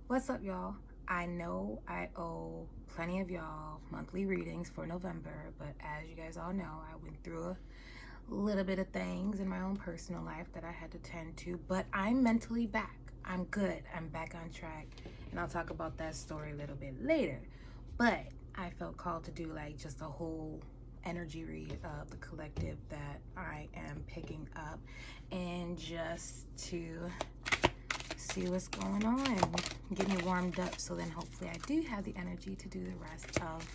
What's up, y'all? I know I owe plenty of y'all monthly readings for November, but as you guys all know, I went through a little bit of things in my own personal life that I had to tend to, but I'm mentally back. I'm good. I'm back on track, and I'll talk about that story a little bit later. But I felt called to do like just a whole energy read of the collective that I am picking up, and just to see what's going on, get me warmed up, so then hopefully I do have the energy to do the rest of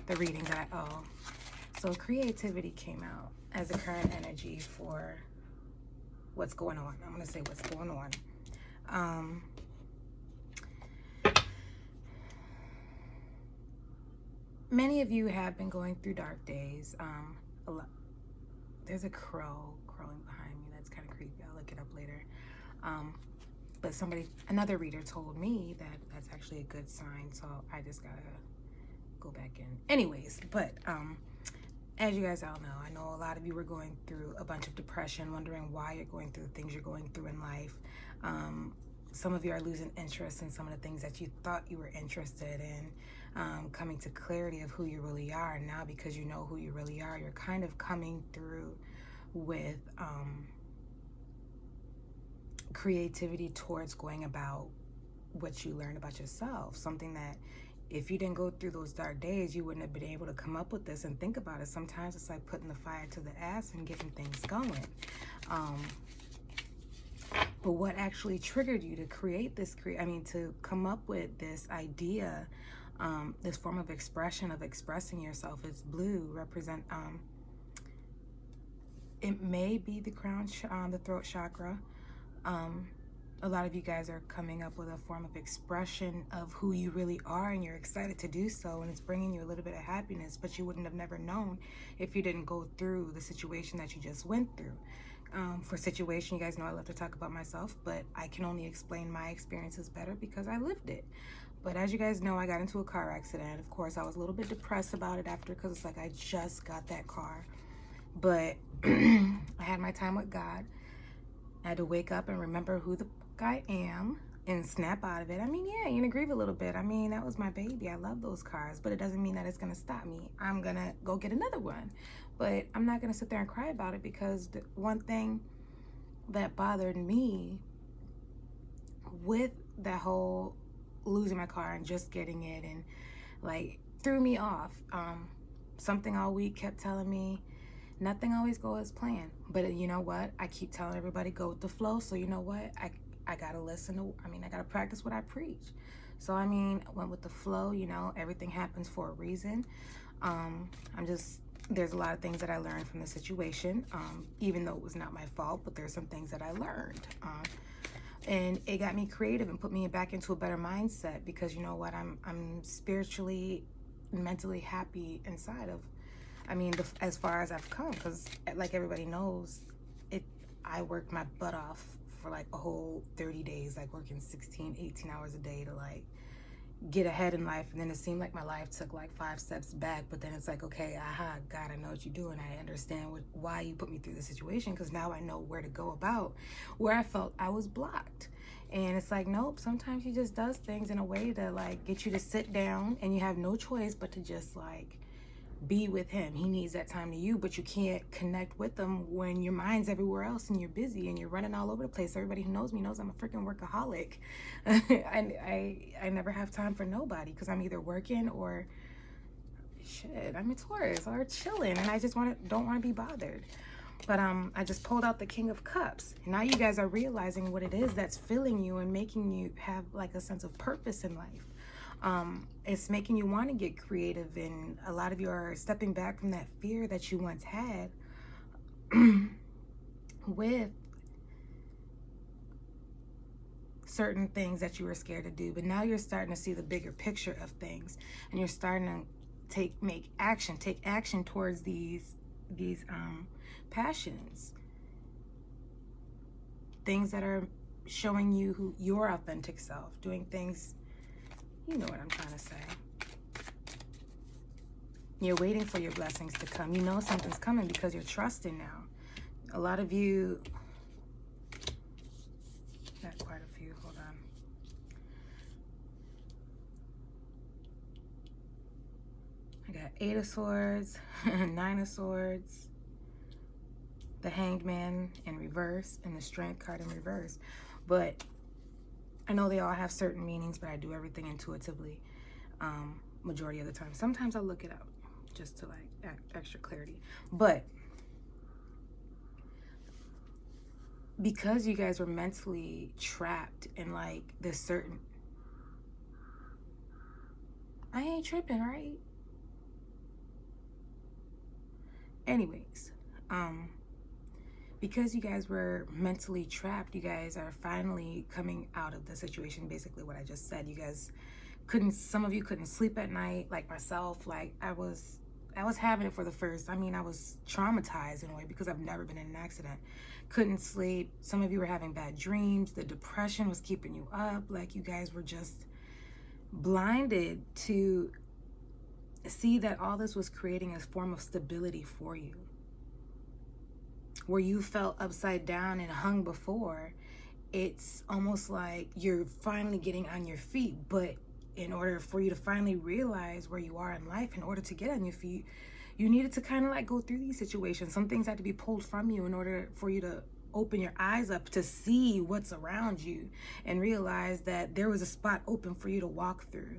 the reading that I owe. So creativity came out as a current energy for what's going on. I'm going to say what's going on. Many of you have been going through dark days. There's a crow crowing behind me. That's kind of creepy. I'll look it up later. But another reader told me that that's actually a good sign. So I just got to go back in. Anyways, but as you guys all know, I know a lot of you are going through a bunch of depression, wondering why you're going through the things you're going through in life. Some of you are losing interest in some of the things that you thought you were interested in, coming to clarity of who you really are. And now, because you know who you really are, you're kind of coming through with creativity towards going about what you learned about yourself. Something that if you didn't go through those dark days, you wouldn't have been able to come up with this and think about it. Sometimes it's like putting the fire to the ass and getting things going. But what actually triggered you to create this, to come up with this idea, this form of expression of expressing yourself? It's blue, represent, it may be the crown, the throat chakra. A lot of you guys are coming up with a form of expression of who you really are, and you're excited to do so, and it's bringing you a little bit of happiness, but you wouldn't have never known if you didn't go through the situation that you just went through. For situation, you guys know I love to talk about myself, but I can only explain my experiences better because I lived it. But as you guys know, I got into a car accident. Of course, I was a little bit depressed about it after, because it's like I just got that car. But I had my time with God. I had to wake up and remember who the fuck I am and snap out of it. I mean, yeah, you're gonna grieve a little bit. I mean, that was my baby. I love those cars, but it doesn't mean that it's gonna stop me. I'm gonna go get another one. But I'm not gonna sit there and cry about it, because the one thing that bothered me with that whole losing my car and just getting it, and like threw me off, something all week kept telling me nothing always goes as planned. But you know what? I keep telling everybody go with the flow. So you know what? I gotta listen to, I gotta practice what I preach. So I went with the flow, everything happens for a reason. There's a lot of things that I learned from the situation, even though it was not my fault, but there's some things that I learned. And it got me creative and put me back into a better mindset, because you know what? I'm spiritually, mentally happy inside of, as far as I've come, because like everybody knows, I worked my butt off for like a whole 30 days, like working 16, 18 hours a day to like get ahead in life. And then it seemed like my life took like 5 steps back, but then it's like, okay, God, I know what you're doing. I understand why you put me through the situation, because now I know where to go about where I felt I was blocked. And it's like, nope, sometimes he just does things in a way to like get you to sit down, and you have no choice but to just like be with him. He needs that time to you, but you can't connect with him when your mind's everywhere else and you're busy and you're running all over the place. Everybody who knows me knows I'm a freaking workaholic. I never have time for nobody, because I'm either working or I'm a Taurus, or chilling, and I just don't want to be bothered. But I just pulled out the King of Cups. Now you guys are realizing what it is that's filling you and making you have like a sense of purpose in life. It's making you want to get creative, and a lot of you are stepping back from that fear that you once had with certain things that you were scared to do. But now you're starting to see the bigger picture of things, and you're starting to take action towards these passions, things that are showing you who your authentic self, doing things. You know what I'm trying to say. You're waiting for your blessings to come. You know something's coming because you're trusting now. A lot of you, got quite a few, hold on. got 8 of Swords, 9 of Swords, the Hanged Man in reverse, and the Strength card in reverse. But I know they all have certain meanings, but I do everything intuitively, majority of the time. Sometimes I'll look it up just to like extra clarity. But because you guys were mentally trapped in like this certain, I ain't tripping, right? Anyways, because you guys were mentally trapped, you guys are finally coming out of the situation. Basically what I just said, you guys couldn't, some of you couldn't sleep at night, like myself. Like I was having it for the first, I mean, I was traumatized in a way because I've never been in an accident. Couldn't sleep. Some of you were having bad dreams. The depression was keeping you up. Like you guys were just blinded to see that all this was creating a form of stability for you. Where you felt upside down and hung before, it's almost like you're finally getting on your feet. But in order for you to finally realize where you are in life, in order to get on your feet, you needed to kind of like go through these situations. Some things had to be pulled from you in order for you to open your eyes up to see what's around you and realize that there was a spot open for you to walk through.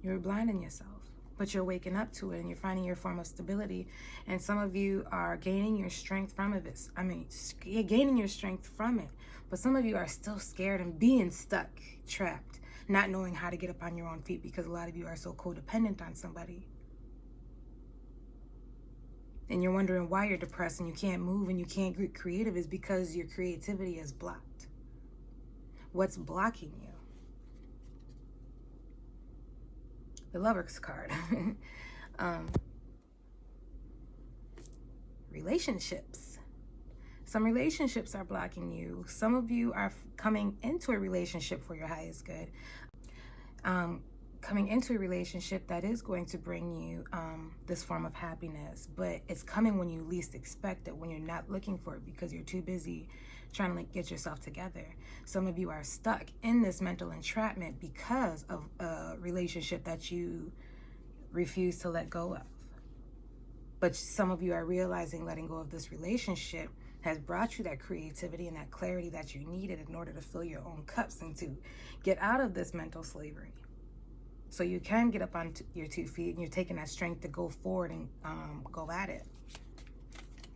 You're blinding yourself, but you're waking up to it and you're finding your form of stability. And some of you are gaining your strength from it. I mean, you're gaining your strength from it. But some of you are still scared and being stuck, trapped, not knowing how to get up on your own feet because a lot of you are so codependent on somebody. And you're wondering why you're depressed and you can't move and you can't get creative is because your creativity is blocked. What's blocking you? The Lover's card. Relationships. Some relationships are blocking you. Some of you are coming into a relationship for your highest good. Coming into a relationship that is going to bring you this form of happiness, but it's coming when you least expect it, when you're not looking for it because you're too busy trying to like get yourself together. Some of you are stuck in this mental entrapment because of a relationship that you refuse to let go of. But some of you are realizing letting go of this relationship has brought you that creativity and that clarity that you needed in order to fill your own cups and to get out of this mental slavery. So you can get up on your 2 feet and you're taking that strength to go forward and go at it.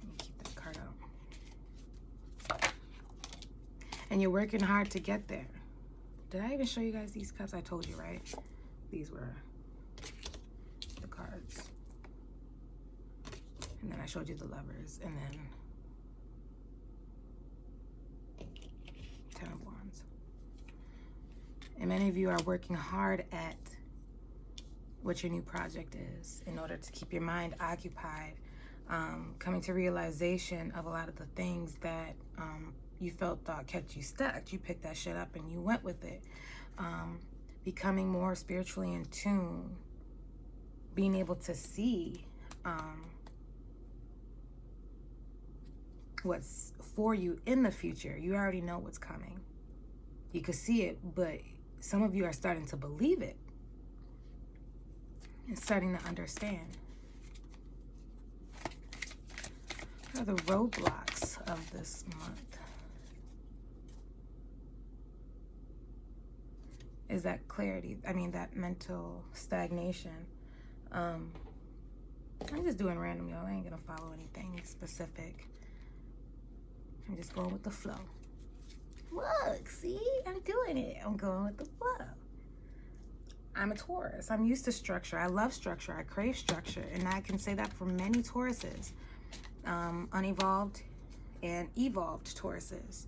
Let me keep that card out. And you're working hard to get there. Did I even show you guys these cups? I told you, right? These were the cards. And then I showed you the Lovers. And then 10 of Wands. And many of you are working hard at what your new project is in order to keep your mind occupied, coming to realization of a lot of the things that you thought kept you stuck. You picked that shit up and you went with it. Becoming more spiritually in tune, being able to see what's for you in the future. You already know what's coming. You could see it, but some of you are starting to believe it and starting to understand. What are the roadblocks of this month? Is that clarity? I mean, that mental stagnation. I'm just doing random, y'all. I ain't gonna follow anything specific. I'm just going with the flow. Look, see? I'm doing it. I'm going with the flow. I'm a Taurus. I'm used to structure. I love structure. I crave structure. And I can say that for many Tauruses. Unevolved and evolved Tauruses.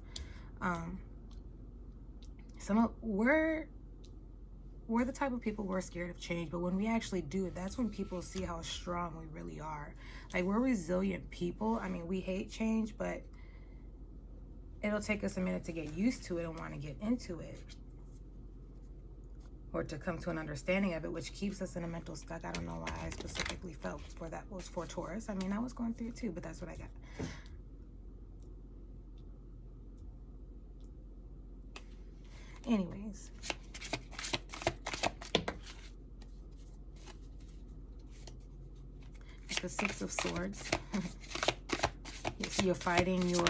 We're the type of people who are scared of change, but when we actually do it, that's when people see how strong we really are. Like, we're resilient people. I mean, we hate change, but it'll take us a minute to get used to it and want to get into it, or to come to an understanding of it, which keeps us in a mental stuck. I don't know why I specifically felt for that was for Taurus. I mean, I was going through it too, but that's what I got. Anyways. It's the Six of Swords. So you're fighting your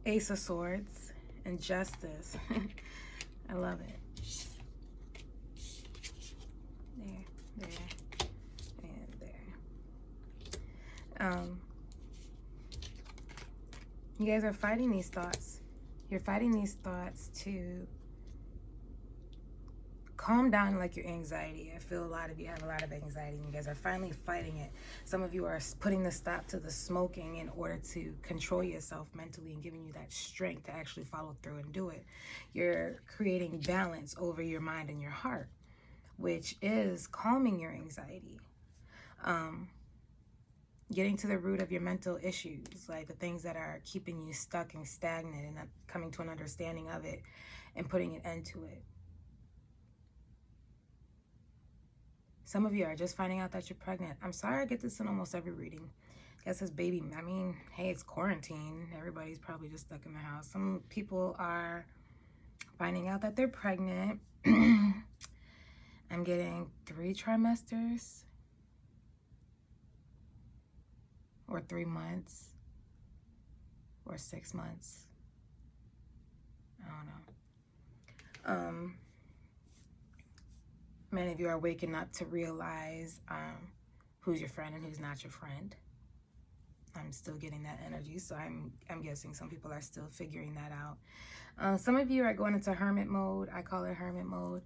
Ace of Swords and Justice. I love it. There, and there. You guys are fighting these thoughts. You're fighting these thoughts to calm down like your anxiety. I feel a lot of you have a lot of anxiety and you guys are finally fighting it. Some of you are putting the stop to the smoking in order to control yourself mentally and giving you that strength to actually follow through and do it. You're creating balance over your mind and your heart, which is calming your anxiety. Getting to the root of your mental issues, like the things that are keeping you stuck and stagnant, and not coming to an understanding of it and putting an end to it. Some of you are just finding out that you're pregnant. I'm sorry I get this in almost every reading. I guess it's baby. I mean, hey, it's quarantine. Everybody's probably just stuck in the house. Some people are finding out that they're pregnant. I'm getting 3 trimesters. Or 3 months, or 6 months. I don't know. Many of you are waking up to realize who's your friend and who's not your friend. I'm still getting that energy, so I'm guessing some people are still figuring that out. Some of you are going into hermit mode. I call it hermit mode.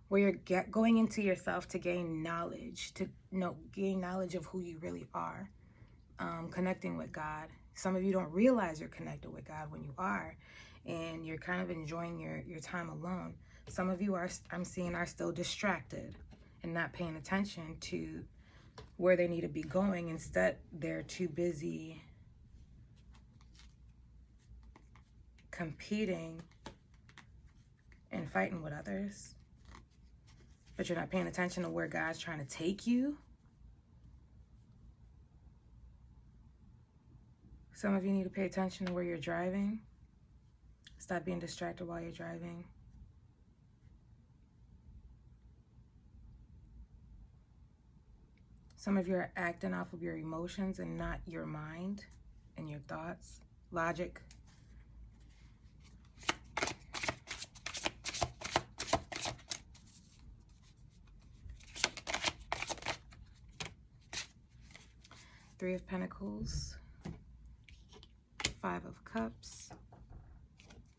Where you're going into yourself to gain knowledge, gain knowledge of who you really are, connecting with God. Some of you don't realize you're connected with God when you are, and you're kind of enjoying your time alone. Some of you I'm seeing are still distracted and not paying attention to where they need to be going. Instead, they're too busy competing and fighting with others. But you're not paying attention to where God's trying to take you. Some of you need to pay attention to where you're driving. Stop being distracted while you're driving. Some of you are acting off of your emotions and not your mind and your thoughts, logic. Three of Pentacles, 5 of Cups,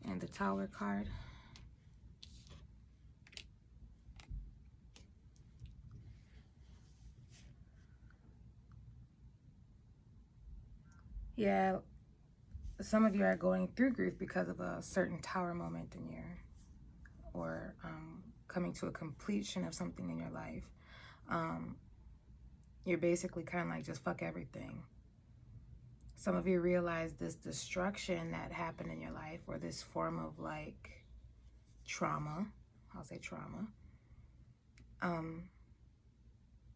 and the Tower card. Yeah, some of you are going through grief because of a certain Tower moment in or coming to a completion of something in your life. You're basically kind of like, just fuck everything. Some of you realize this destruction that happened in your life, or this form of like trauma, I'll say trauma,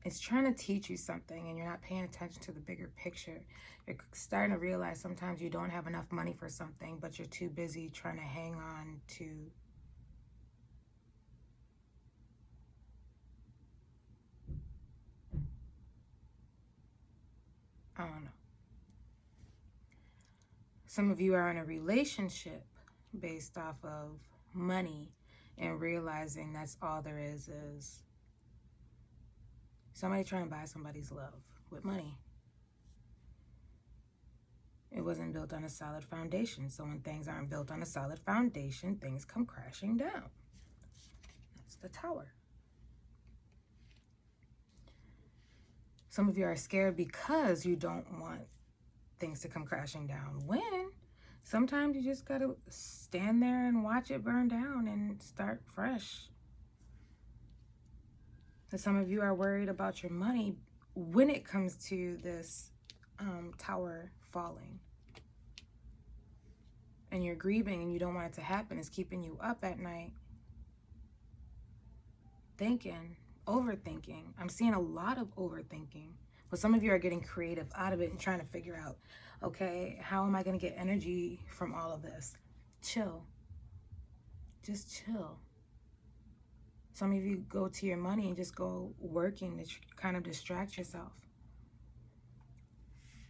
it's trying to teach you something and you're not paying attention to the bigger picture. You're starting to realize sometimes you don't have enough money for something, but you're too busy trying to hang on to I don't know. Some of you are in a relationship based off of money and realizing that's all there is somebody trying to buy somebody's love with money. It wasn't built on a solid foundation. So when things aren't built on a solid foundation, things come crashing down. That's the Tower. Some of you are scared because you don't want things to come crashing down. When sometimes you just gotta stand there and watch it burn down and start fresh. And some of you are worried about your money when it comes to this Tower falling. And you're grieving and you don't want it to happen. It's keeping you up at night. thinking, overthinking. I'm seeing a lot of overthinking. But some of you are getting creative out of it and trying to figure out, okay, how am I going to get energy from all of this? Chill. Just chill. Some of you go to your money and just go working to kind of distract yourself.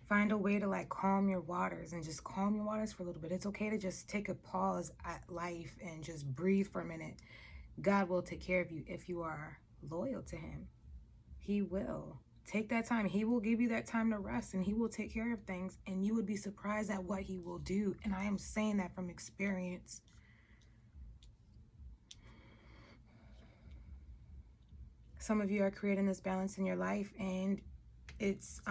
Find a way to like calm your waters and just calm your waters for a little bit. It's okay to just take a pause at life and just breathe for a minute. God will take care of you if you are loyal to him. He will. Take that time. He will give you that time to rest, and he will take care of things, and you would be surprised at what he will do. And I am saying that from experience. Some of you are creating this balance in your life, and it's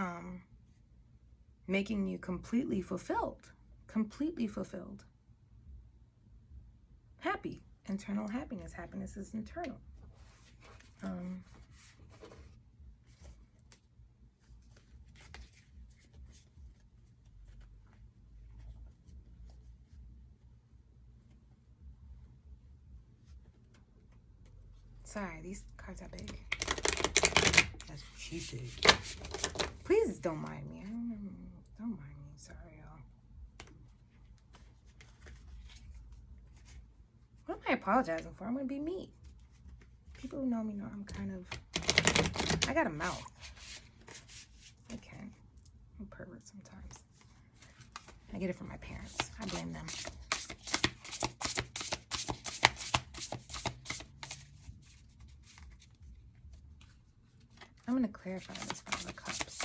making you completely fulfilled. Completely fulfilled. Happy. Internal happiness. Happiness is internal. Sorry, these cards are big. That's what she said. Please don't mind me. Don't mind me. Sorry, y'all. What am I apologizing for? I'm going to be me. People who know me know I'm kind of... I got a mouth. I can. I'm a pervert sometimes. I get it from my parents. I blame them. I'm going to clarify this Five of Cups.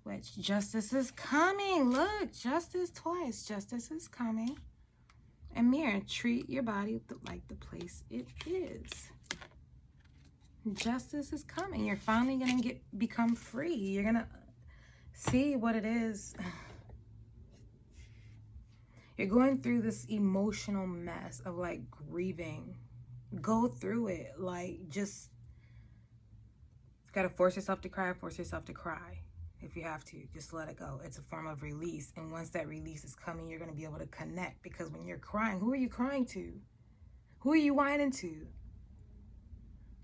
Which justice is coming. Look, justice twice. Justice is coming. And Mirror, treat your body like the place it is. Justice is coming. You're finally going to become free. You're going to see what it is. You're going through this emotional mess of like grieving. Go through it. Like just, you gotta force yourself to cry, force yourself to cry. If you have to, just let it go. It's a form of release. And once that release is coming, you're gonna be able to connect. Because when you're crying, who are you crying to? Who are you whining to?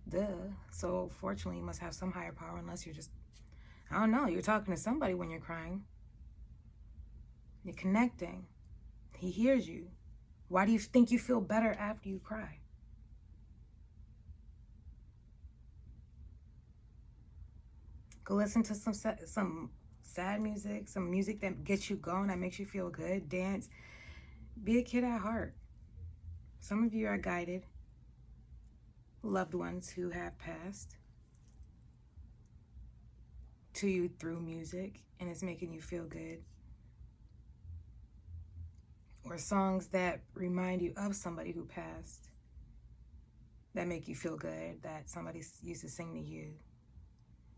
Duh. So fortunately, you must have some higher power, unless you're just, I don't know, you're talking to somebody when you're crying. You're connecting. He hears you. Why do you think you feel better after you cry? Go listen to some sad music, some music that gets you going, that makes you feel good. Dance. Be a kid at heart. Some of you are guided. Loved ones who have passed to you through music, and it's making you feel good. Or songs that remind you of somebody who passed, that make you feel good, that somebody used to sing to you.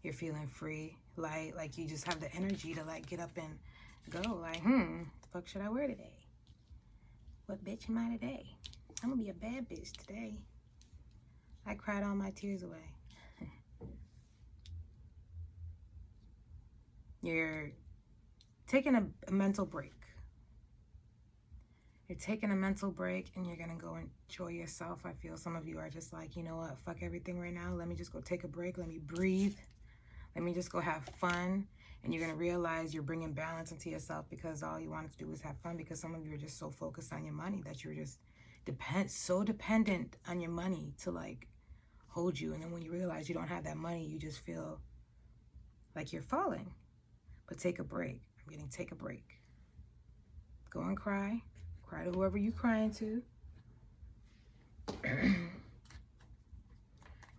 You're feeling free, light, like you just have the energy to like get up and go. Like, the fuck should I wear today? What bitch am I today? I'm gonna be a bad bitch today. I cried all my tears away. You're taking a mental break. You're taking a mental break and you're going to go enjoy yourself. I feel some of you are just like, you know what, fuck everything right now. Let me just go take a break. Let me breathe. Let me just go have fun. And you're going to realize you're bringing balance into yourself because all you wanted to do was have fun, because some of you are just so focused on your money that you're just so dependent on your money to like hold you. And then when you realize you don't have that money, you just feel like you're falling. But take a break. I'm getting take a break. Go and cry. Cry to whoever you're crying to.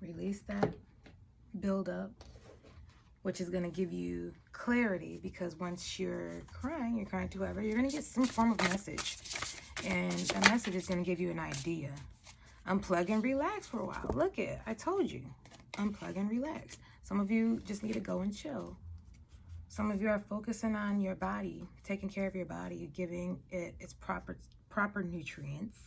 Release that build up, which is going to give you clarity, because once you're crying to whoever, you're going to get some form of message. And a message is going to give you an idea. Unplug and relax for a while. Look it, I told you. Unplug and relax. Some of you just need to go and chill. Some of you are focusing on your body, taking care of your body, giving it its proper nutrients.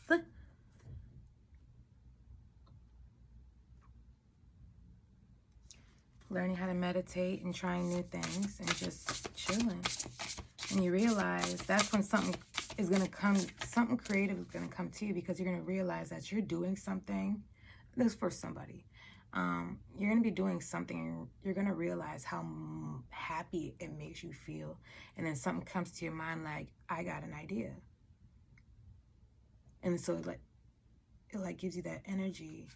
Learning how to meditate and trying new things and just chilling And you realize that's when something is going to come, something creative is going to come to you, because you're going to realize that you're doing something. This is for somebody. You're going to be doing something, and you're going to realize how happy it makes you feel. And then something comes to your mind like, I got an idea. And so it gives you that energy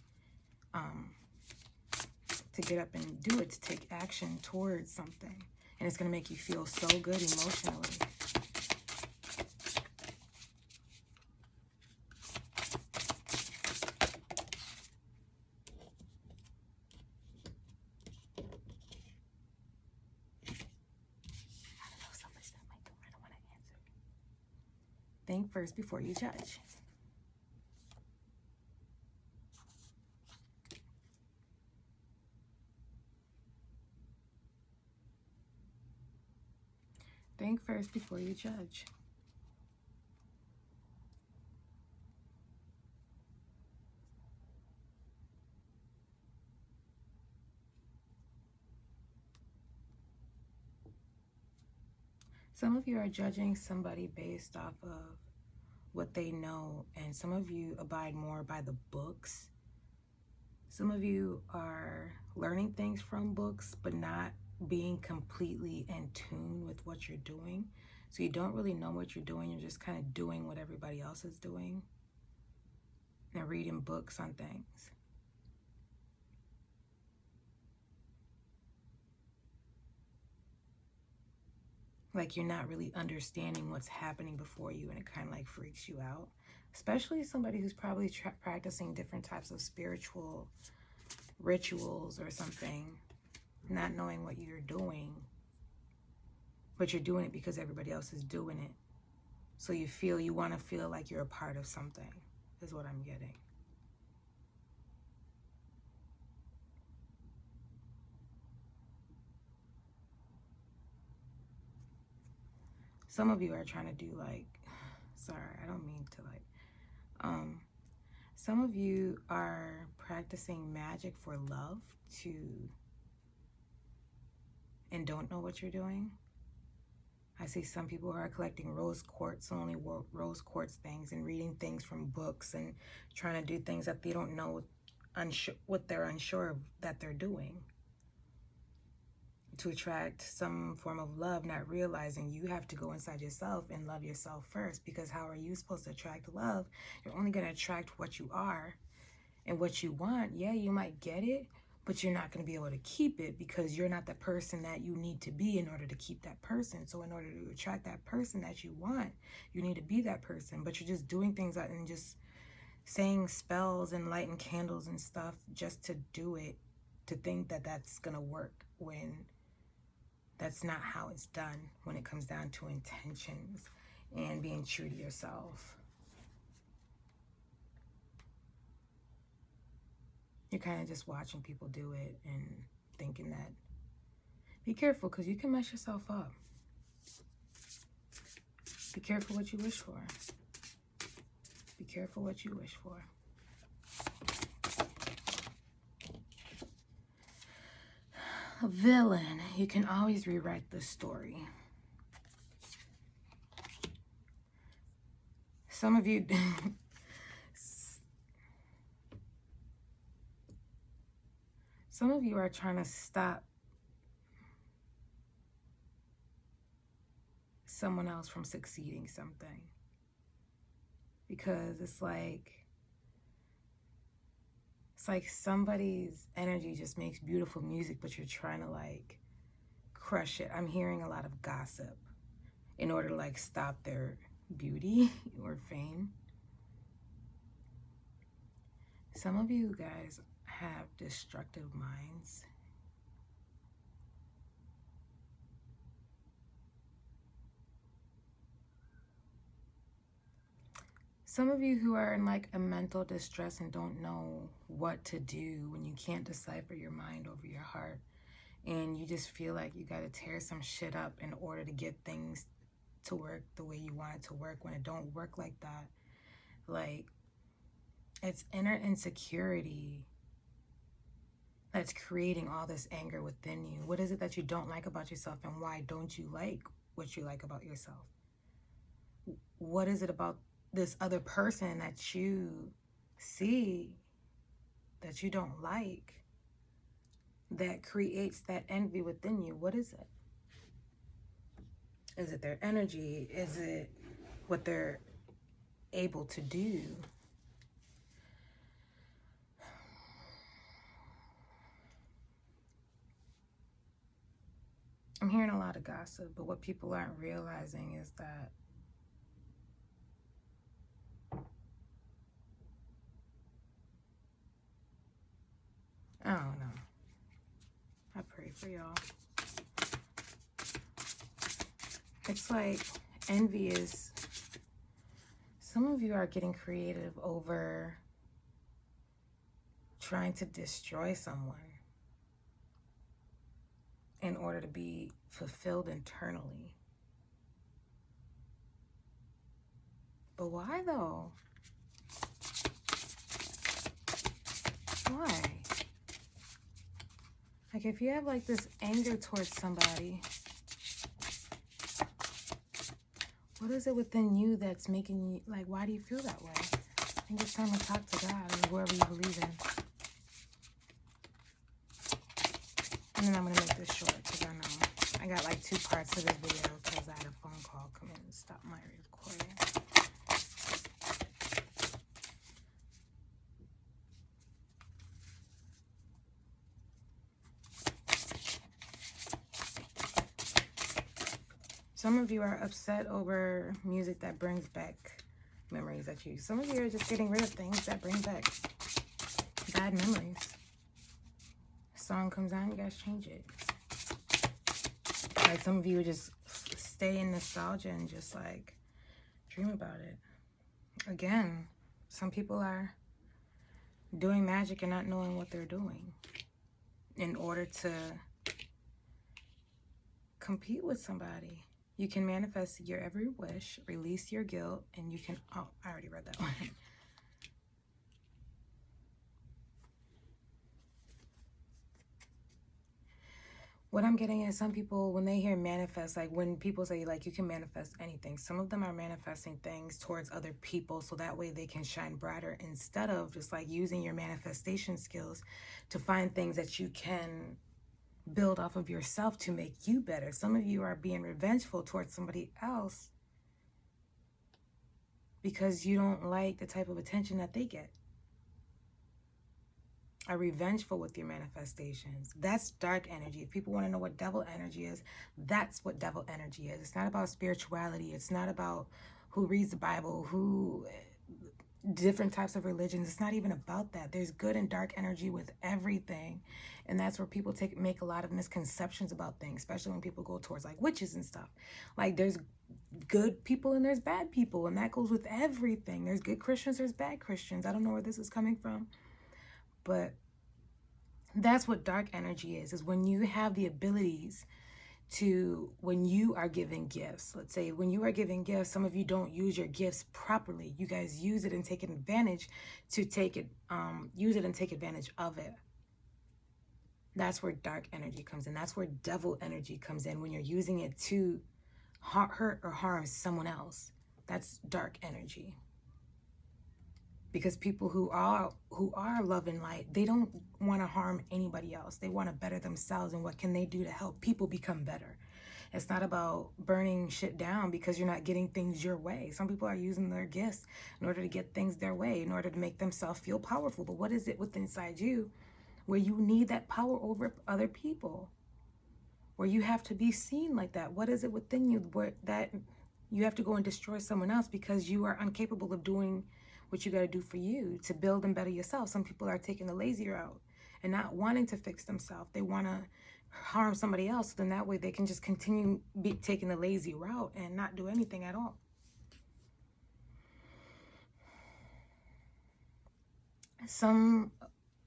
to get up and do it, to take action towards something. And it's going to make you feel so good emotionally. Think first before you judge. Think first before you judge. Some of you are judging somebody based off of what they know, and some of you abide more by the books. Some of you are learning things from books, but not being completely in tune with what you're doing. So you don't really know what you're doing. You're just kind of doing what everybody else is doing and reading books on things. Like you're not really understanding what's happening before you, and it kind of like freaks you out. Especially somebody who's probably practicing different types of spiritual rituals or something, not knowing what you're doing, but you're doing it because everybody else is doing it. So you want to feel like you're a part of something, is what I'm getting. Some of you are trying to do sorry, I don't mean to some of you are practicing magic for love and don't know what you're doing. I see some people who are collecting rose quartz, only rose quartz things, and reading things from books and trying to do things that they don't know, what they're unsure of that they're doing, to attract some form of love, not realizing you have to go inside yourself and love yourself first. Because how are you supposed to attract love? You're only going to attract what you are and what you want. Yeah, you might get it, but you're not going to be able to keep it, because you're not the person that you need to be in order to keep that person. So in order to attract that person that you want, you need to be that person. But you're just doing things and just saying spells and lighting candles and stuff just to do it, to think that that's going to work, when that's not how it's done when it comes down to intentions and being true to yourself. You're kind of just watching people do it and thinking that, be careful, because you can mess yourself up. Be careful what you wish for. Be careful what you wish for. A villain. You can always rewrite the story. Some of you... Some of you are trying to stop someone else from succeeding something, because it's like somebody's energy just makes beautiful music, but you're trying to crush it. I'm hearing a lot of gossip in order to stop their beauty or fame. Some of you guys have destructive minds. Some of you who are in a mental distress and don't know what to do when you can't decipher your mind over your heart, and you just feel like you got to tear some shit up in order to get things to work the way you want it to work, when it don't work like that. It's inner insecurity that's creating all this anger within you. What is it that you don't like about yourself, and why don't you like what you like about yourself? What is it about this other person that you see that you don't like that creates that envy within you? What is it? Is it their energy? Is it what they're able to do? I'm hearing a lot of gossip, but what people aren't realizing is that I don't know. I pray for y'all. It's like envy is, some of you are getting creative over trying to destroy someone in order to be fulfilled internally. But why though? Why? Like if you have like this anger towards somebody, what is it within you that's making you, like, why do you feel that way? I think it's time to talk to God or whoever you believe in. And then I'm going to make this short because I know I got like 2 parts to this video because I had a phone call come in and stop my recording. Some of you are upset over music that brings back memories at you. Some of you are just getting rid of things that bring back bad memories. Song comes on, you guys change it. Like some of you just stay in nostalgia and just like dream about it. Again, some people are doing magic and not knowing what they're doing in order to compete with somebody. You can manifest your every wish, release your guilt, and you can, oh, I already read that one. What I'm getting is some people, when they hear manifest, like when people say like you can manifest anything, some of them are manifesting things towards other people so that way they can shine brighter instead of just like using your manifestation skills to find things that you can build off of yourself to make you better. Some of you are being revengeful towards somebody else because you don't like the type of attention that they get. Are revengeful with your manifestations. That's dark energy. If people want to know what devil energy is, that's what devil energy is. It's not about spirituality. It's not about who reads the Bible, who different types of religions. It's not even about that. There's good and dark energy with everything. And that's where people make a lot of misconceptions about things, especially when people go towards like witches and stuff. Like there's good people and there's bad people, and that goes with everything. There's good Christians, there's bad Christians. I don't know where this is coming from. But that's what dark energy is when you have the abilities to, when you are giving gifts, let's say when you are giving gifts, some of you don't use your gifts properly. You guys use it and take advantage to take it, use it and take advantage of it. That's where dark energy comes in. That's where devil energy comes in, when you're using it to hurt or harm someone else. That's dark energy. Because people who are love and light, they don't want to harm anybody else. They want to better themselves, and what can they do to help people become better? It's not about burning shit down because you're not getting things your way. Some people are using their gifts in order to get things their way, in order to make themselves feel powerful. But what is it within inside you where you need that power over other people? Where you have to be seen like that? What is it within you where that you have to go and destroy someone else because you are incapable of doing what you got to do for you to build and better yourself? Some people are taking the lazy route and not wanting to fix themselves. They want to harm somebody else, so then that way they can just continue taking the lazy route and not do anything at all. Some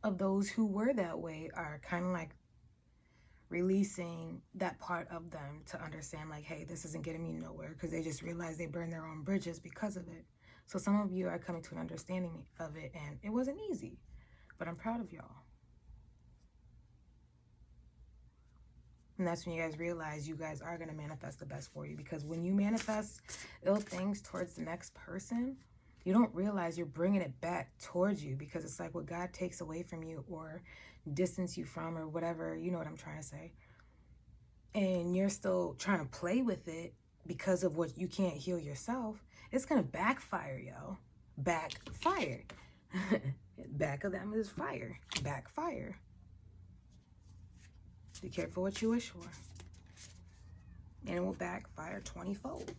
of those who were that way are kind of like releasing that part of them to understand like, hey, this isn't getting me nowhere, because they just realize they burned their own bridges because of it. So some of you are coming to an understanding of it, and it wasn't easy, but I'm proud of y'all. And that's when you guys realize you guys are going to manifest the best for you. Because when you manifest ill things towards the next person, you don't realize you're bringing it back towards you, because it's like what God takes away from you or distance you from or whatever, you know what I'm trying to say. And you're still trying to play with it because of what you can't heal yourself. It's going to backfire, yo. Backfire. Back of them is fire. Backfire. Be careful what you wish for. And it will backfire 20-fold.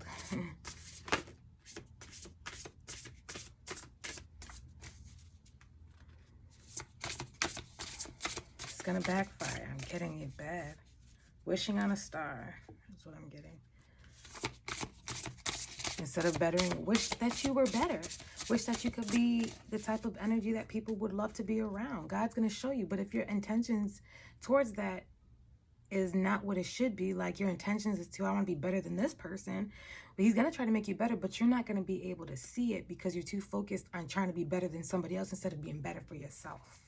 It's gonna backfire. I'm getting it bad. Wishing on a star. That's what I'm getting. Instead of bettering, wish that you were better. Wish that you could be the type of energy that people would love to be around. God's going to show you. But if your intentions towards that is not what it should be, like your intentions is to, I want to be better than this person, but he's going to try to make you better, but you're not going to be able to see it because you're too focused on trying to be better than somebody else instead of being better for yourself.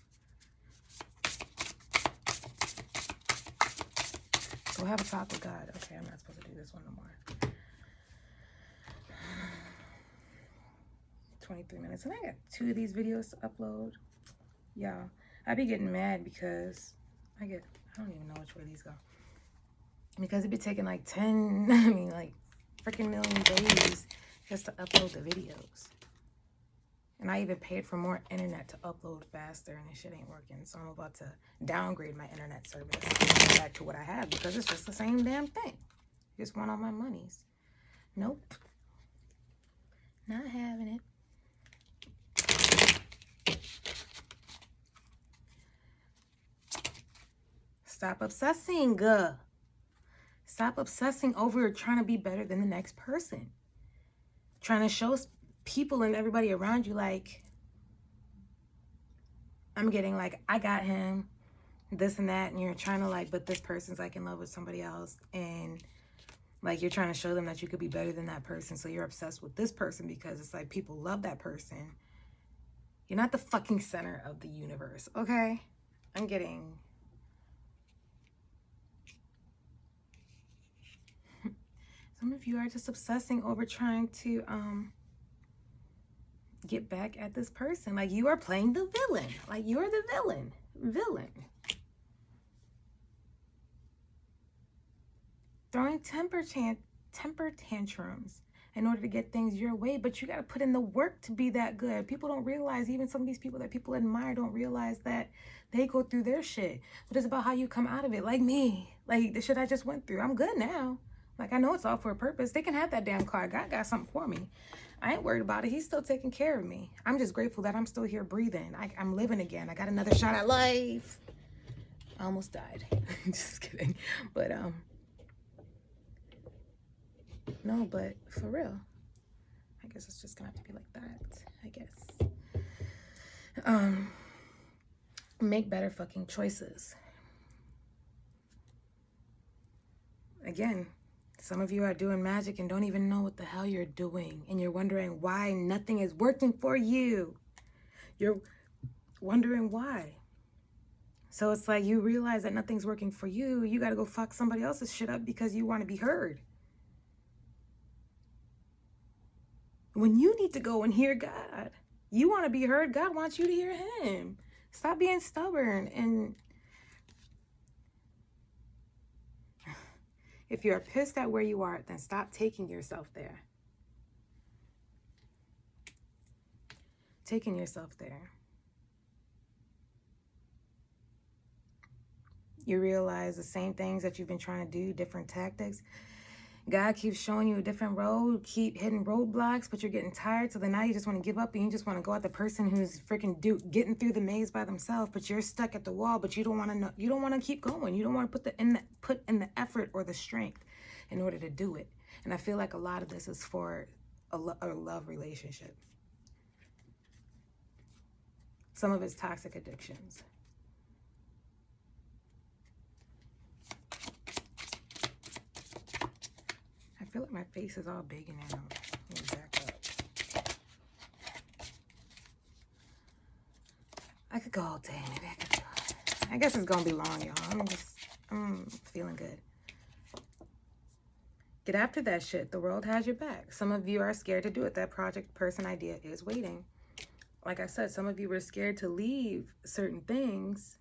Go have a talk with God. Okay, I'm not supposed to do this one no more. 23 minutes. And I got 2 of these videos to upload. Y'all, I be getting mad because I don't even know which way these go. Because it be taking like 10, like freaking million days just to upload the videos. And I even paid for more internet to upload faster, and this shit ain't working. So I'm about to downgrade my internet service back to what I have, because it's just the same damn thing. Just want all my monies. Nope. Not having it. Stop obsessing. Stop obsessing over trying to be better than the next person. Trying to show people and everybody around you like, I'm getting like, I got him, this and that, and you're trying to like, but this person's like in love with somebody else, and like you're trying to show them that you could be better than that person, so you're obsessed with this person because it's like people love that person. You're not the fucking center of the universe, okay? I'm getting... Some of you are just obsessing over trying to get back at this person. Like you are playing the villain. Like you're the villain. Throwing temper tantrums in order to get things your way, but you got to put in the work to be that good. People don't realize, even some of these people that people admire don't realize that they go through their shit. But it's about how you come out of it. Like me. Like the shit I just went through. I'm good now. Like, I know it's all for a purpose. They can have that damn car. God got something for me. I ain't worried about it. He's still taking care of me. I'm just grateful that I'm still here breathing. I'm living again. I got another shot at life. I almost died. Just kidding. But, no, but for real. I guess it's just gonna have to be like that, I guess. Make better fucking choices. Again, some of you are doing magic and don't even know what the hell you're doing. And you're wondering why nothing is working for you. You're wondering why. So it's like you realize that nothing's working for you. You got to go fuck somebody else's shit up because you want to be heard. When you need to go and hear God. You want to be heard. God wants you to hear him. Stop being stubborn. And if you're pissed at where you are, then stop taking yourself there. Taking yourself there. You realize the same things that you've been trying to do, different tactics. God keeps showing you a different road, keep hitting roadblocks, but you're getting tired. So then now you just want to give up and you just want to go at the person who's freaking getting through the maze by themselves, but you're stuck at the wall, but you don't want to know, you don't want to keep going. You don't want to put in the effort or the strength in order to do it. And I feel like a lot of this is for a love relationship. Some of it's toxic addictions. I feel like my face is all big now. Let me back up. I could go all day. Maybe I could do it. I guess it's gonna be long, y'all. I'm feeling good. Get after that shit. The world has your back. Some of you are scared to do it. That project person idea is waiting. Like I said, some of you were scared to leave certain things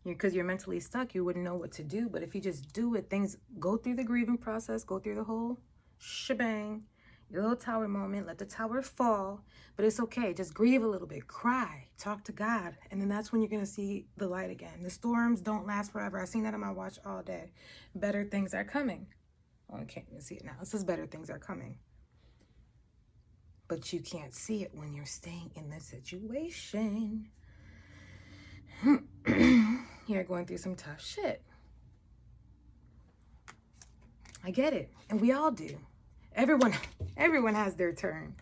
because you're mentally stuck. You wouldn't know what to do. But if you just do it, things go through the grieving process, go through the whole shebang, your little tower moment, let the tower fall. But it's okay. Just grieve a little bit, cry, talk to God. And then that's when you're going to see the light again. The storms don't last forever. I've seen that on my watch all day. Better things are coming. Oh, I can't even see it now. It says better things are coming. But you can't see it when you're staying in the situation. You're going through some tough shit. I get it. And we all do. Everyone has their turn.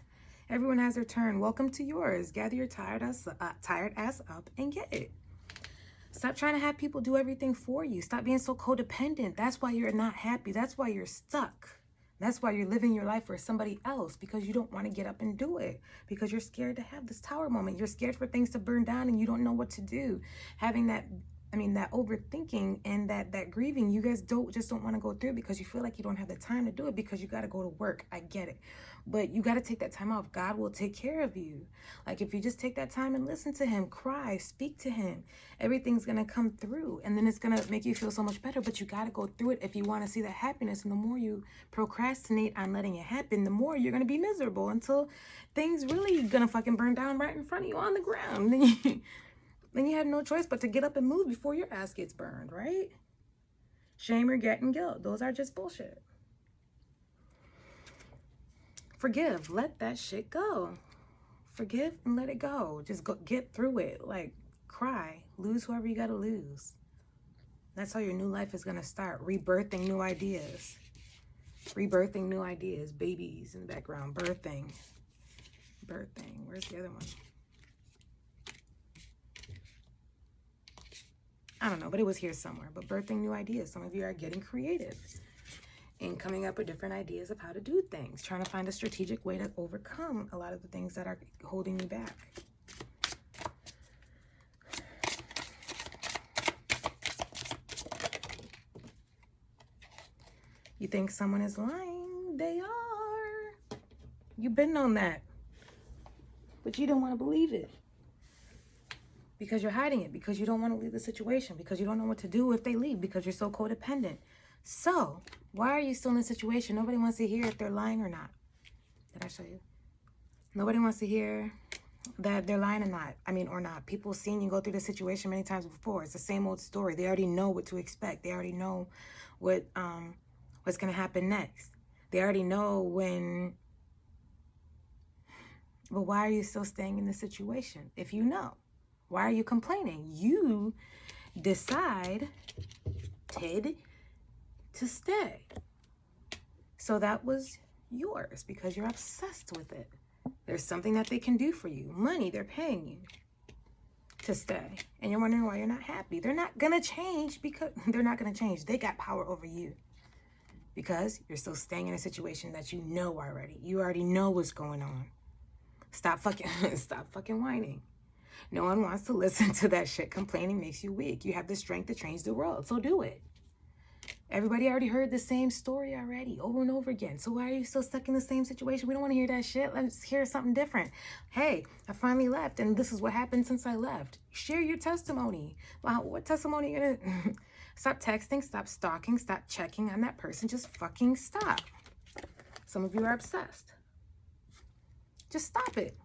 Everyone has their turn. Welcome to yours. Gather your tired ass up and get it. Stop trying to have people do everything for you. Stop being so codependent. That's why you're not happy. That's why you're stuck. That's why you're living your life for somebody else, because you don't want to get up and do it, because you're scared to have this tower moment. You're scared for things to burn down and you don't know what to do. Having that overthinking and that grieving, you guys don't want to go through because you feel like you don't have the time to do it because you got to go to work. I get it. But you got to take that time off. God will take care of you. Like if you just take that time and listen to him, cry, speak to him, everything's going to come through and then it's going to make you feel so much better. But you got to go through it if you want to see that happiness. And the more you procrastinate on letting it happen, the more you're going to be miserable until things really going to fucking burn down right in front of you on the ground. Then you have no choice but to get up and move before your ass gets burned, right? Shame, regret, and guilt. Those are just bullshit. Forgive. Let that shit go. Forgive and let it go. Just go get through it. Like, cry. Lose whoever you gotta lose. That's how your new life is gonna start. Rebirthing new ideas. Rebirthing new ideas. Babies in the background. Birthing. Where's the other one? I don't know, but it was here somewhere. But birthing new ideas. Some of you are getting creative and coming up with different ideas of how to do things. Trying to find a strategic way to overcome a lot of the things that are holding you back. You think someone is lying? They are. You've been on that. But you don't want to believe it. Because you're hiding it, because you don't want to leave the situation, because you don't know what to do if they leave, because you're so codependent. So, why are you still in the situation? Nobody wants to hear if they're lying or not. Did I show you? Nobody wants to hear that they're lying or not. Or not. People have seen you go through the situation many times before. It's the same old story. They already know what to expect. They already know what's going to happen next. They already know when. But why are you still staying in the situation if you know? Why are you complaining? You decided to stay. So that was yours because you're obsessed with it. There's something that they can do for you. Money, they're paying you to stay. And you're wondering why you're not happy. They're not going to change because they're not going to change. They got power over you because you're still staying in a situation that you know already. You already know what's going on. Stop fucking whining. No one wants to listen to that shit. Complaining makes you weak. You have the strength to change the world, so do it. Everybody already heard the same story already, over and over again. So why are you still stuck in the same situation? We don't want to hear that shit. Let's hear something different. Hey, I finally left, and this is what happened since I left. Share your testimony. Wow, what testimony are you gonna... Stop texting, stop stalking, stop checking on that person. Just fucking stop. Some of you are obsessed. Just stop it.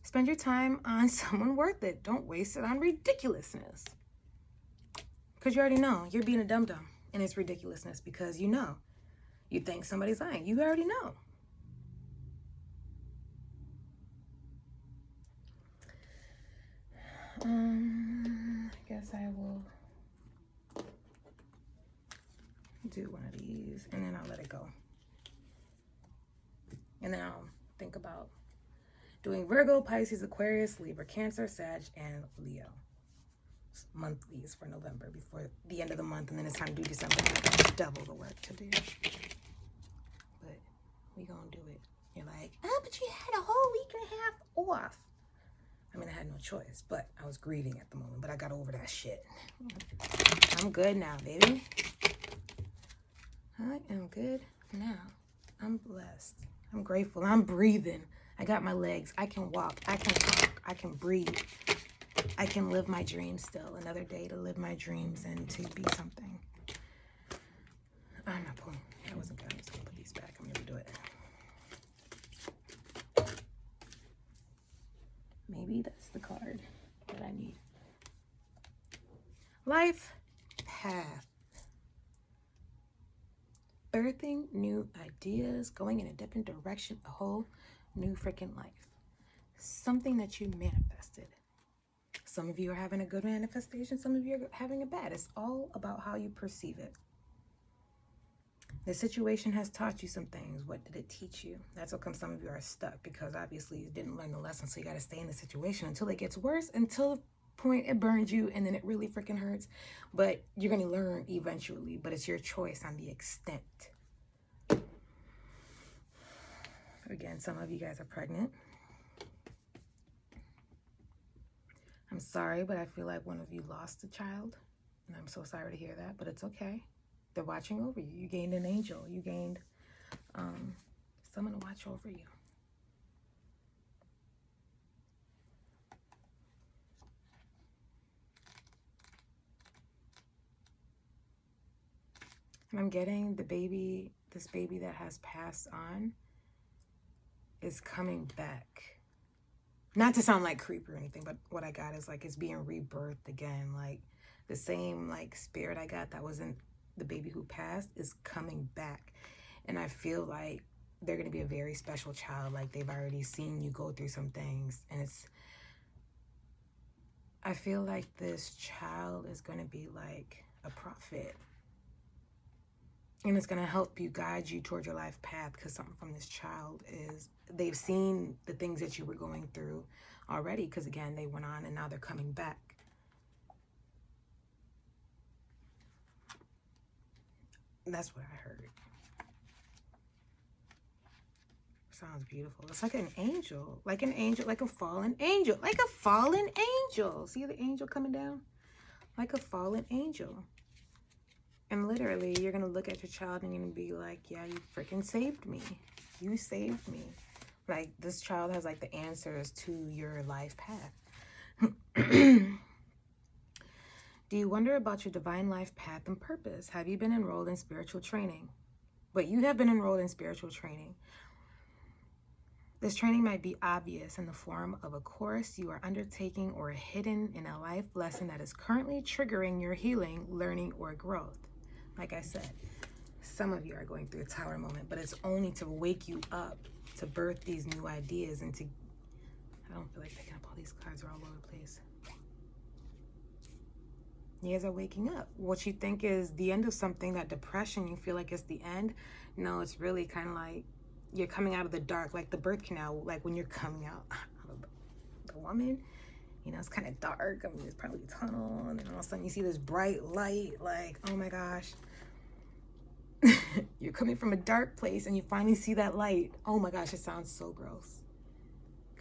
Spend your time on someone worth it. Don't waste it on ridiculousness. Because you already know you're being a dum-dum and it's ridiculousness because you know. You think somebody's lying. You already know. I guess I will do one of these and then I'll let it go. And then I'll think about doing Virgo, Pisces, Aquarius, Libra, Cancer, Sag, and Leo. Monthlies for November before the end of the month, and then it's time to do December. Double the work to do. But we gonna do it. You're like, oh, but you had a whole week and a half off. I had no choice, but I was grieving at the moment, but I got over that shit. I'm good now, baby. I am good now. I'm blessed. I'm grateful. I'm breathing. I got my legs. I can walk. I can talk. I can breathe. I can live my dreams still. Another day to live my dreams and to be something. I'm not pulling. That wasn't good. I'm just going to put these back. I'm going to do it. Maybe that's the card that I need. Life path. Birthing new ideas, going in a different direction, a whole new freaking life. Something that you manifested. Some of you are having a good manifestation, some of you are having a bad. It's all about how you perceive it. The situation has taught you some things. What did it teach you? That's how come some of you are stuck, because obviously you didn't learn the lesson, so you got to stay in the situation until it gets worse, until the point it burns you, and then it really freaking hurts. But you're going to learn eventually, but it's your choice on the extent. Again, some of you guys are pregnant. I'm sorry, but I feel like one of you lost a child, and I'm so sorry to hear that, but it's okay. They're watching over you. You gained an angel. You gained someone to watch over you. And I'm getting this baby that has passed on is coming back. Not to sound like creepy or anything, but what I got is like it's being rebirthed again. Like the same like spirit I got that was in the baby who passed is coming back. And I feel like they're going to be a very special child. Like they've already seen you go through some things. And I feel like this child is going to be like a prophet. And it's going to help you, guide you toward your life path, because something from this child is they've seen the things that you were going through already, because again, they went on and now they're coming back. That's what I heard. Sounds beautiful. It's like an angel, like a fallen angel, like a fallen angel. See the angel coming down? Like a fallen angel. And literally, you're going to look at your child and you're going to be like, yeah, you freaking saved me. You saved me. Like, this child has, like, the answers to your life path. Do you wonder about your divine life path and purpose? Have you been enrolled in spiritual training? But you have been enrolled in spiritual training. This training might be obvious in the form of a course you are undertaking or hidden in a life lesson that is currently triggering your healing, learning, or growth. Like I said, some of you are going through a tower moment, but it's only to wake you up, to birth these new ideas, and to... I don't feel like picking up all these cards are all over the place. You guys are waking up. What you think is the end of something, that depression, you feel like it's the end. No, it's really kind of like you're coming out of the dark, like the birth canal, like when you're coming out of the woman. You know, it's kind of dark. I mean, there's probably a tunnel, and then all of a sudden you see this bright light, like, oh my gosh. You're coming from a dark place, and you finally see that light. Oh my gosh, it sounds so gross.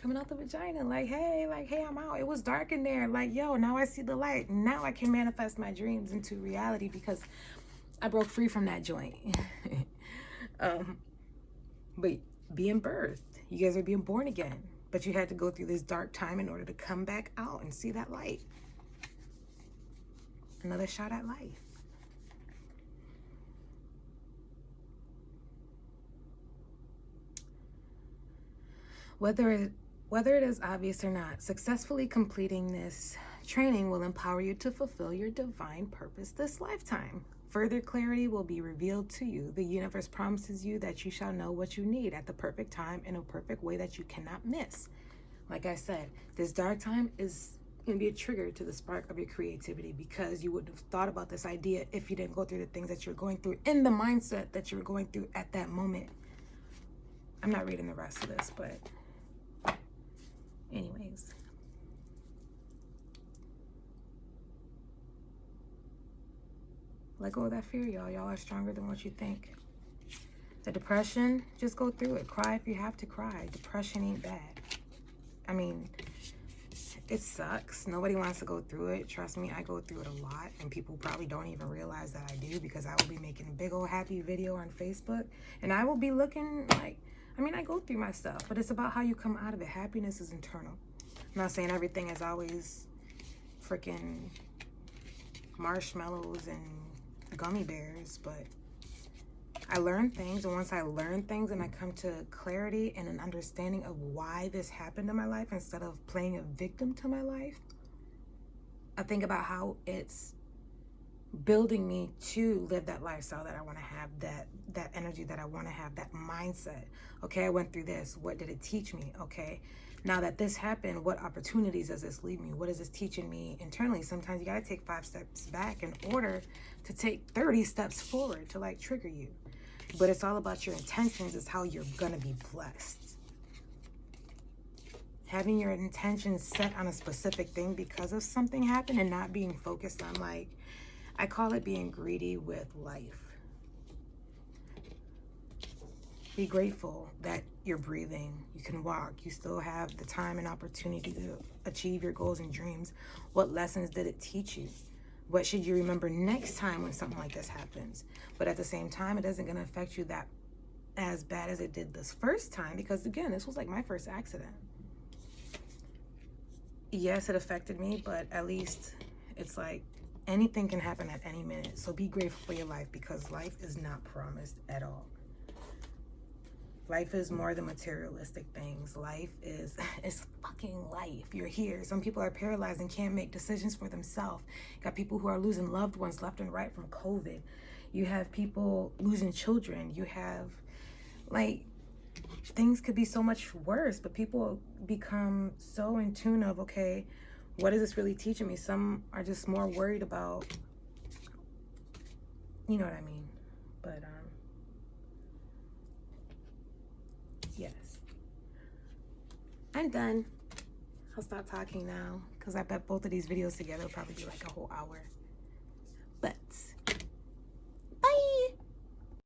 Coming out the vagina, like, hey, I'm out. It was dark in there. Like, yo, now I see the light. Now I can manifest my dreams into reality because I broke free from that joint. But being birthed, you guys are being born again. But you had to go through this dark time in order to come back out and see that light. Another shot at life. Whether it is obvious or not, successfully completing this training will empower you to fulfill your divine purpose this lifetime. Further clarity will be revealed to you. The universe promises you that you shall know what you need at the perfect time in a perfect way that you cannot miss. Like I said, this dark time is going to be a trigger to the spark of your creativity, because you wouldn't have thought about this idea if you didn't go through the things that you're going through in the mindset that you were going through at that moment. I'm not reading the rest of this, but anyways. Let go of that fear, y'all. Y'all are stronger than what you think. The depression, just go through it. Cry if you have to cry. Depression ain't bad. I mean, It sucks. Nobody wants to go through it. Trust me, I go through it a lot, and people probably don't even realize that I do, because I will be making a big old happy video on Facebook, and I will be looking like, I mean, I go through my stuff, but it's about how you come out of it. Happiness is internal. I'm not saying everything is always freaking marshmallows and gummy bears, but I learn things, and once I learn things and I come to clarity and an understanding of why this happened in my life, instead of playing a victim to my life, I think about how it's building me to live that lifestyle that I want to have, that energy that I want to have, that mindset. Okay, I went through this. What did it teach me? Okay, now that this happened, what opportunities does this leave me? What is this teaching me internally? Sometimes you got to take 5 steps back in order to take 30 steps forward to like trigger you. But it's all about your intentions, is how you're gonna be blessed. Having your intentions set on a specific thing because of something happened, and not being focused on, like, I call it being greedy with life. Be grateful that you're breathing, you can walk, you still have the time and opportunity to achieve your goals and dreams. What lessons did it teach you? What should you remember next time when something like this happens? But at the same time, it isn't going to affect you that as bad as it did this first time, because again, this was like my first accident. Yes, it affected me, but at least it's like anything can happen at any minute. So be grateful for your life, because life is not promised at all. Life is more than materialistic things. Life is, it's fucking life. You're here. Some people are paralyzed and can't make decisions for themselves. You got people who are losing loved ones left and right from COVID. You have people losing children. You have, like, things could be so much worse, but people become so in tune of, okay, what is this really teaching me? Some are just more worried about, you know what I mean? But, yes. I'm done. I'll stop talking now, because I bet both of these videos together will probably be like a whole hour. But